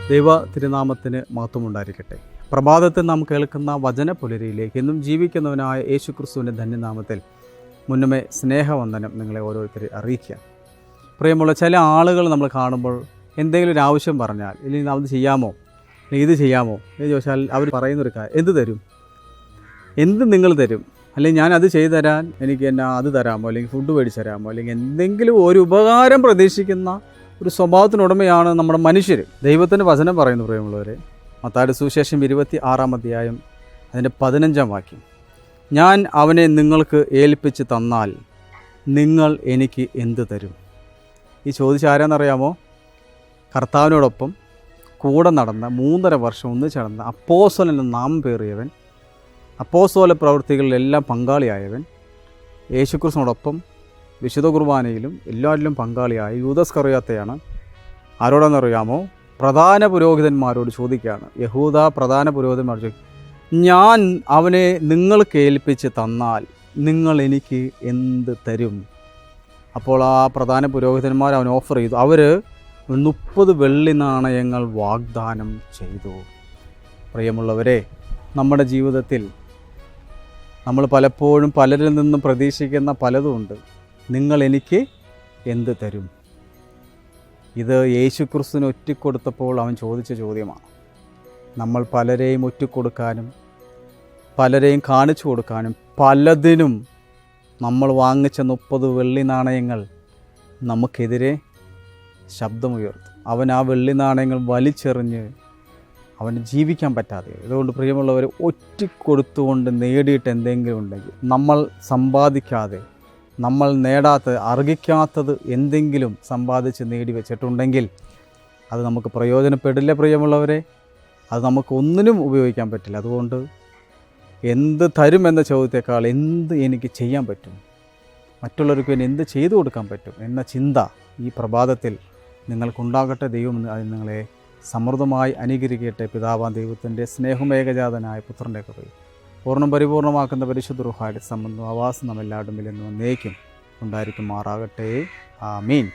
ദൈവ തിരുനാമത്തിന് മഹത്വമുണ്ടായിരിക്കട്ടെ. പ്രഭാതത്തിൽ നാം കേൾക്കുന്ന വചന പുലരിയിലേക്ക് എന്നും ജീവിക്കുന്നവനായ യേശുക്രിസ്തുവിൻ്റെ ധന്യനാമത്തിൽ മുന്നമേ സ്നേഹവന്ദനം നിങ്ങളെ ഓരോരുത്തരെ അറിയിക്കുക. പ്രിയമുള്ള ചില ആളുകൾ നമ്മൾ കാണുമ്പോൾ എന്തെങ്കിലും ഒരു ആവശ്യം പറഞ്ഞാൽ, ഇല്ലെങ്കിൽ അത് ചെയ്യാമോ, അല്ലെങ്കിൽ ഇത് ചെയ്യാമോ എന്ന് ചോദിച്ചാൽ അവർ പറയുന്നൊരു കാര്യം, എന്ത് തരും, എന്ത് നിങ്ങൾ തരും, അല്ലെങ്കിൽ ഞാൻ അത് ചെയ്തു തരാൻ എനിക്ക് എന്നാ അത് തരാമോ, അല്ലെങ്കിൽ ഫുഡ് മേടിച്ച് തരാമോ, അല്ലെങ്കിൽ എന്തെങ്കിലും ഒരു ഉപകാരം പ്രതീക്ഷിക്കുന്ന ഒരു സ്വഭാവത്തിനുടമയാണ് നമ്മുടെ മനുഷ്യർ. ദൈവത്തിൻ്റെ വചനം പറയുന്നു പ്രിയമുള്ളവരെ, മത്തായിയുടെ സുവിശേഷം 26-ാം അധ്യായം അതിൻ്റെ 15-ാം വാക്യം, ഞാൻ അവനെ നിങ്ങൾക്ക് ഏൽപ്പിച്ച് തന്നാൽ നിങ്ങൾ എനിക്ക് എന്ത് തരും? ഈ ചോദിച്ച ആരാന്നറിയാമോ? കർത്താവിനോടൊപ്പം കൂടെ നടന്ന 3.5 വർഷം ഒന്നിച്ച് നടന്ന അപ്പോസ്തലൻ എന്ന നാമം പേറിയവൻ, അപ്പോസ്തല പ്രവൃത്തികളിലെല്ലാം പങ്കാളിയായവൻ, യേശുക്രിസ്തുവിനോടൊപ്പം വിശുദ്ധ കുർബാനയിലും എല്ലാവരിലും പങ്കാളിയായ യൂദാസ് ഇസ്കറിയോത്തെയാണ്. ആരോടാണെന്നറിയാമോ? പ്രധാന പുരോഹിതന്മാരോട് ചോദിക്കുകയാണ്. യഹൂദ പ്രധാന പുരോഹിതന്മാർ ചോദിക്കും, ഞാൻ അവനെ നിങ്ങൾക്ക് ഏൽപ്പിച്ച് തന്നാൽ നിങ്ങൾ എനിക്ക് എന്ത് തരും? അപ്പോൾ ആ പ്രധാന പുരോഹിതന്മാർ അവൻ ഓഫർ ചെയ്തു. അവർ 30 വെള്ളി നാണയങ്ങൾ വാഗ്ദാനം ചെയ്തു. പ്രിയമുള്ളവരെ, നമ്മുടെ ജീവിതത്തിൽ നമ്മൾ പലപ്പോഴും പലരിൽ നിന്നും പ്രതീക്ഷിക്കുന്ന പലതുമുണ്ട്. നിങ്ങൾ എനിക്ക് എന്ത് തരും? ഇത് യേശുക്രിസ്തുവിന് ഒറ്റിക്കൊടുത്തപ്പോൾ അവൻ ചോദിച്ച ചോദ്യമാണ്. നമ്മൾ പലരെയും ഒറ്റിക്കൊടുക്കാനും പലരെയും കാണിച്ചു കൊടുക്കാനും പലതിനും നമ്മൾ വാങ്ങിച്ച 30 വെള്ളി നാണയങ്ങൾ നമുക്കെതിരെ ശബ്ദമുയർത്തും. അവൻ ആ വെള്ളി നാണയങ്ങൾ വലിച്ചെറിഞ്ഞ് അവന് ജീവിക്കാൻ പറ്റാതെ. അതുകൊണ്ട് പ്രിയമുള്ളവർ, ഒറ്റിക്കൊടുത്തുകൊണ്ട് നേടിയിട്ട് എന്തെങ്കിലും ഉണ്ടെങ്കിൽ, നമ്മൾ സമ്പാദിക്കാതെ, നമ്മൾ നേടാത്തത്, അർഹിക്കാത്തത് എന്തെങ്കിലും സമ്പാദിച്ച് നേടി വെച്ചിട്ടുണ്ടെങ്കിൽ അത് നമുക്ക് പ്രയോജനപ്പെടില്ല പ്രിയമുള്ളവരെ. അത് നമുക്ക് ഒന്നിനും ഉപയോഗിക്കാൻ പറ്റില്ല. അതുകൊണ്ട് എന്ത് തരുമെന്ന ചോദ്യത്തെക്കാൾ എന്ത് എനിക്ക് ചെയ്യാൻ പറ്റും, മറ്റുള്ളവർക്ക് വേണ്ടി എന്ത് ചെയ്തു കൊടുക്കാൻ പറ്റും എന്ന ചിന്ത ഈ പ്രഭാതത്തിൽ നിങ്ങൾക്കുണ്ടാകട്ടെ. ദൈവം അതിൽ നിങ്ങളെ സമൃദ്ധമായി അനുഗ്രഹിക്കട്ടെ. പിതാവാം ദൈവത്തിൻ്റെ സ്നേഹമേകജാതനായ പുത്രൻ്റെ കൃപയും പൂർണ്ണം പരിപൂർണമാക്കുന്ന പരിശുദ്ധ റൂഹായുടെ സംബന്ധം ആവാസം നമ്മെല്ലാവരുടെ മേലും എന്നേക്കും ഉണ്ടായിരിക്കുമാറാകട്ടെ. ആമീൻ.